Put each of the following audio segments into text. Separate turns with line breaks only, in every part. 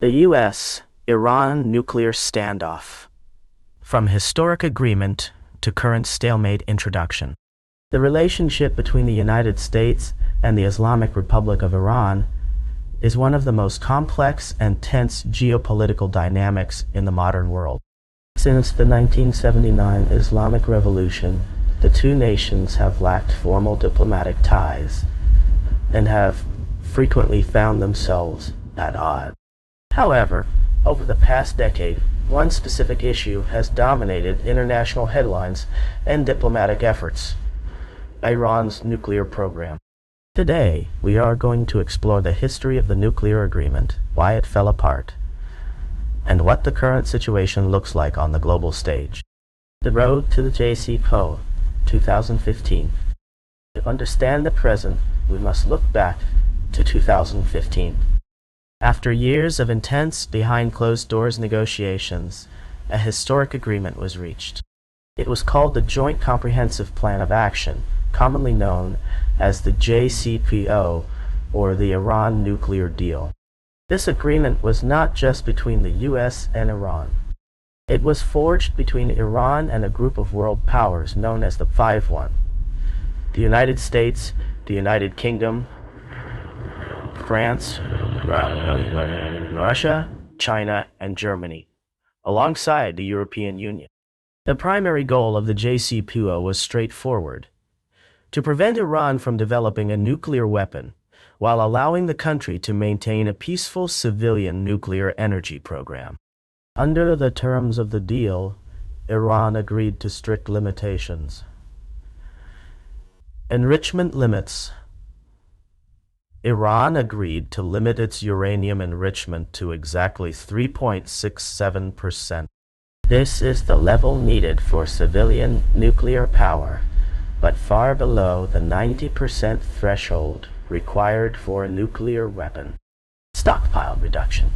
The U.S.-Iran nuclear standoff. From historic agreement to current stalemate introduction. The relationship between the United States and the Islamic Republic of Iran is one of the most complex and tense geopolitical dynamics in the modern world. Since the 1979 Islamic Revolution, the two nations have lacked formal diplomatic ties and have frequently found themselves at odds. However, over the past decade, one specific issue has dominated international headlines and diplomatic efforts: Iran's nuclear program. Today, we are going to explore the history of the nuclear agreement, why it fell apart, and what the current situation looks like on the global stage. The road to the JCPOA, 2015. To understand the present, we must look back to 2015. After years of intense behind-closed-doors negotiations, a historic agreement was reached. It was called the Joint Comprehensive Plan of Action, commonly known as the JCPOA, or the Iran Nuclear Deal. This agreement was not just between the U.S. and Iran. It was forged between Iran and a group of world powers known as the 5-1: the United States, the United Kingdom, France, Russia, China, and Germany, alongside the European Union. The primary goal of the JCPOA was straightforward: to prevent Iran from developing a nuclear weapon while allowing the country to maintain a peaceful civilian nuclear energy program. Under the terms of the deal, Iran agreed to strict limitations. Enrichment limits. Iran agreed to limit its uranium enrichment to exactly 3.67%. This is the level needed for civilian nuclear power, but far below the 90% threshold required for a nuclear weapon. Stockpile reduction.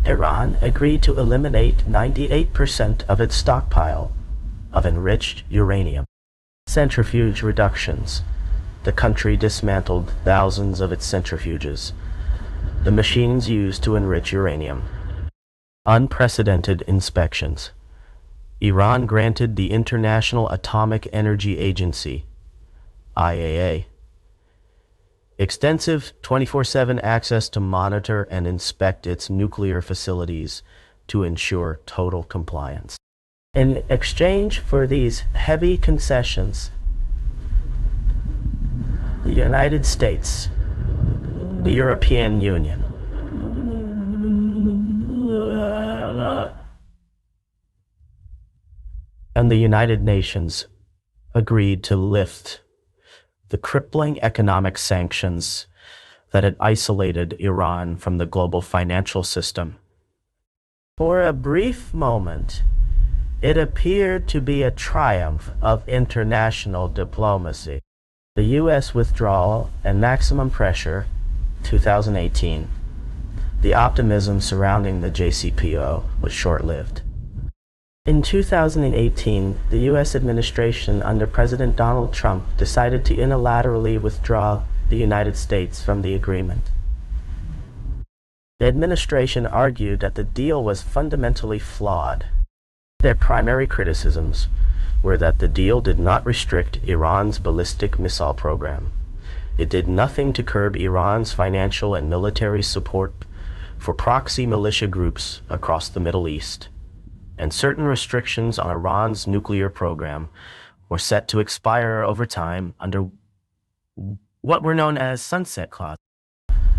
Iran agreed to eliminate 98% of its stockpile of enriched uranium. Centrifuge reductions. The country dismantled thousands of its centrifuges, the machines used to enrich uranium. Unprecedented inspections. Iran granted the International Atomic Energy Agency, IAEA, extensive 24/7 access to monitor and inspect its nuclear facilities to ensure total compliance. In exchange for these heavy concessions, the United States, the European Union, and the United Nations agreed to lift the crippling economic sanctions that had isolated Iran from the global financial system. For a brief moment, it appeared to be a triumph of international diplomacy. The U.S. withdrawal and maximum pressure, 2018. The optimism surrounding the JCPOA was short-lived. In 2018, the U.S. administration under President Donald Trump decided to unilaterally withdraw the United States from the agreement. The administration argued that the deal was fundamentally flawed. Their primary criticisms were that the deal did not restrict Iran's ballistic missile program. It did nothing to curb Iran's financial and military support for proxy militia groups across the Middle East, and certain restrictions on Iran's nuclear program were set to expire over time under what were known as sunset clauses.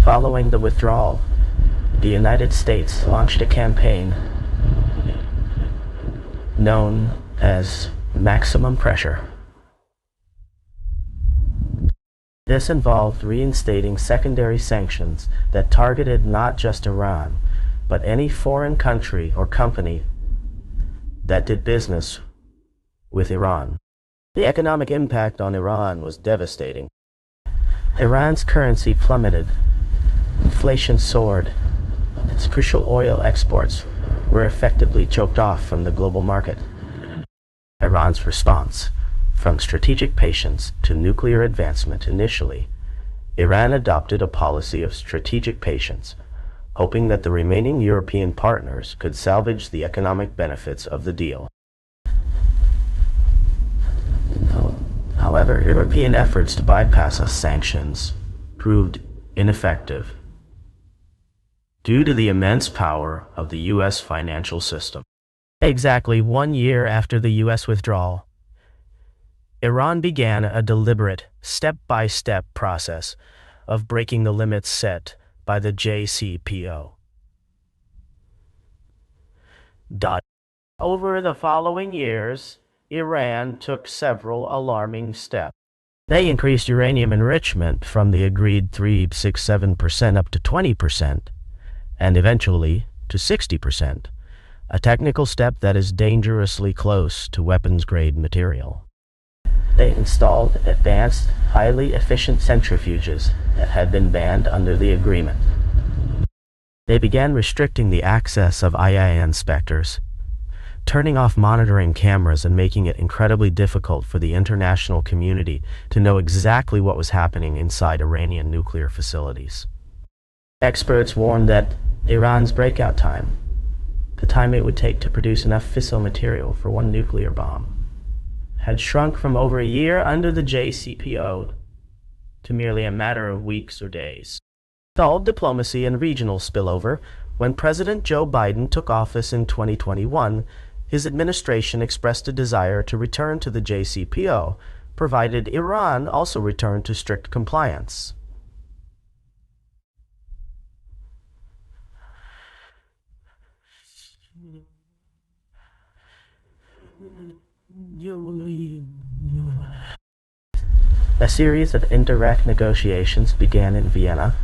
Following the withdrawal, the United States launched a campaign known as maximum pressure. This involved reinstating secondary sanctions that targeted not just Iran, but any foreign country or company that did business with Iran. The economic impact on Iran was devastating. Iran's currency plummeted, inflation soared, its crucial oil exports were effectively choked off from the global market. Iran's response, from strategic patience to nuclear advancement initially, Iran adopted a policy of strategic patience, hoping that the remaining European partners could salvage the economic benefits of the deal. However, European efforts to bypass sanctions proved ineffective due to the immense power of the U.S. financial system. Exactly 1 year after the U.S. withdrawal, Iran began a deliberate, step-by-step process of breaking the limits set by the JCPOA. Over the following years, Iran took several alarming steps. They increased uranium enrichment from the agreed 367% up to 20%, and eventually to 60%, a technical step that is dangerously close to weapons-grade material. They installed advanced, highly efficient centrifuges that had been banned under the agreement. They began restricting the access of IAEA inspectors, turning off monitoring cameras and making it incredibly difficult for the international community to know exactly what was happening inside Iranian nuclear facilities. Experts warned that Iran's breakout time, the time it would take to produce enough fissile material for one nuclear bomb, had shrunk from over a year under the JCPOA to merely a matter of weeks or days. Stalled diplomacy and regional spillover. When President Joe Biden took office in 2021, his administration expressed a desire to return to the JCPOA, provided Iran also returned to strict compliance. A series of indirect negotiations began in Vienna,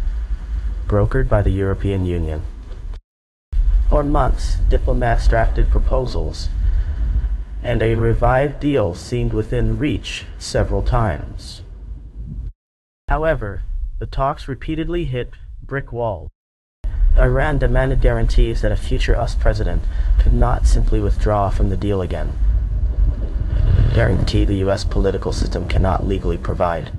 brokered by the European Union. For months, diplomats drafted proposals, and a revived deal seemed within reach several times. However, the talks repeatedly hit brick walls. Iran demanded guarantees that a future US president could not simply withdraw from the deal again. Guarantee the US political system cannot legally provide.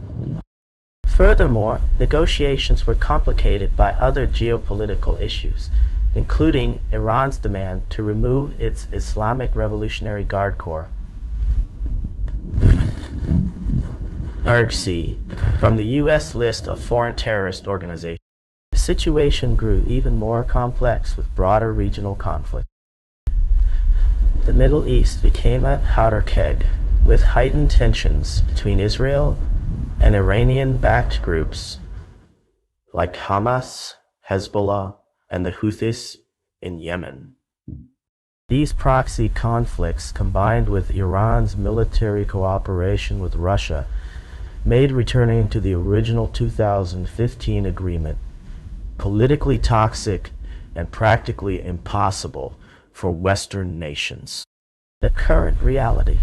Furthermore, negotiations were complicated by other geopolitical issues, including Iran's demand to remove its Islamic Revolutionary Guard Corps, IRGC, from the U.S. list of foreign terrorist organizations. The situation grew even more complex with broader regional conflict. The Middle East became a powder keg, with heightened tensions between Israel and Iranian-backed groups like Hamas, Hezbollah, and the Houthis in Yemen. These proxy conflicts, combined with Iran's military cooperation with Russia, made returning to the original 2015 agreement politically toxic and practically impossible for Western nations. The current reality.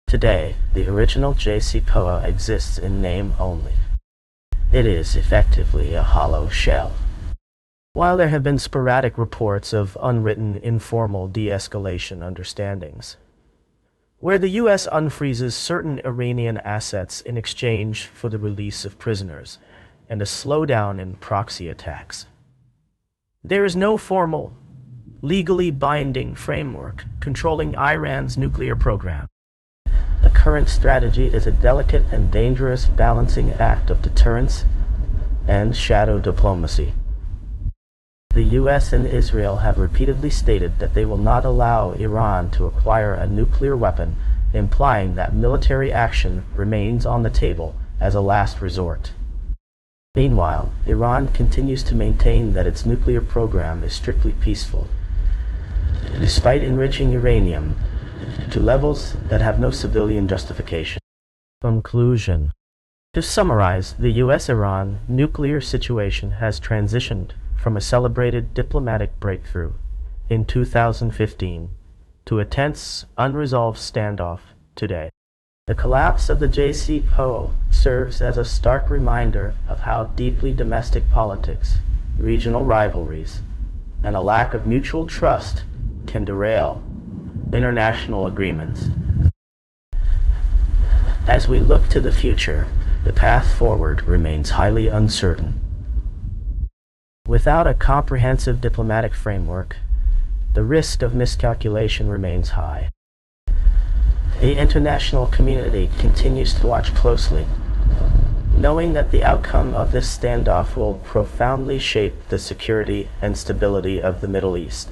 Today, the original JCPOA exists in name only. It is effectively a hollow shell. While there have been sporadic reports of unwritten, informal de-escalation understandings, where the U.S. unfreezes certain Iranian assets in exchange for the release of prisoners and a slowdown in proxy attacks, there is no formal, legally binding framework controlling Iran's nuclear program. The current strategy is a delicate and dangerous balancing act of deterrence and shadow diplomacy. The U.S. and Israel have repeatedly stated that they will not allow Iran to acquire a nuclear weapon, implying that military action remains on the table as a last resort. Meanwhile, Iran continues to maintain that its nuclear program is strictly peaceful, despite enriching uranium to levels that have no civilian justification. Conclusion. To summarize, the U.S.-Iran nuclear situation has transitioned from a celebrated diplomatic breakthrough in 2015 to a tense, unresolved standoff today. The collapse of the JCPOA serves as a stark reminder of how deeply domestic politics, regional rivalries, and a lack of mutual trust can derail international agreements. As we look to the future, the path forward remains highly uncertain. Without a comprehensive diplomatic framework, the risk of miscalculation remains high. The international community continues to watch closely, knowing that the outcome of this standoff will profoundly shape the security and stability of the Middle East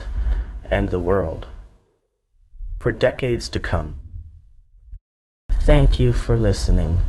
and the world for decades to come. Thank you for listening.